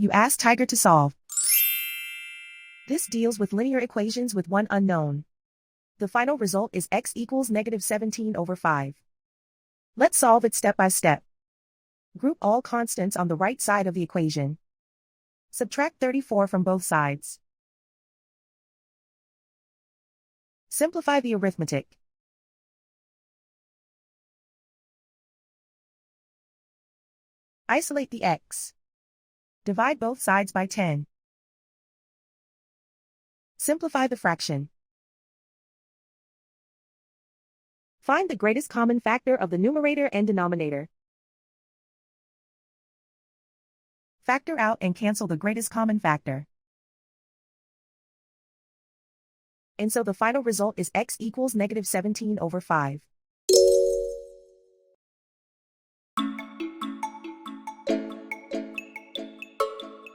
You ask Tiger to solve. This deals with linear equations with one unknown. The final result is x equals -17/5. Let's solve it step by step. Group all constants on the right side of the equation. Subtract 34 from both sides. Simplify the arithmetic. Isolate the x. Divide both sides by 10. Simplify the fraction. Find the greatest common factor of the numerator and denominator. Factor out and cancel the greatest common factor. And so the final result is x equals -17/5.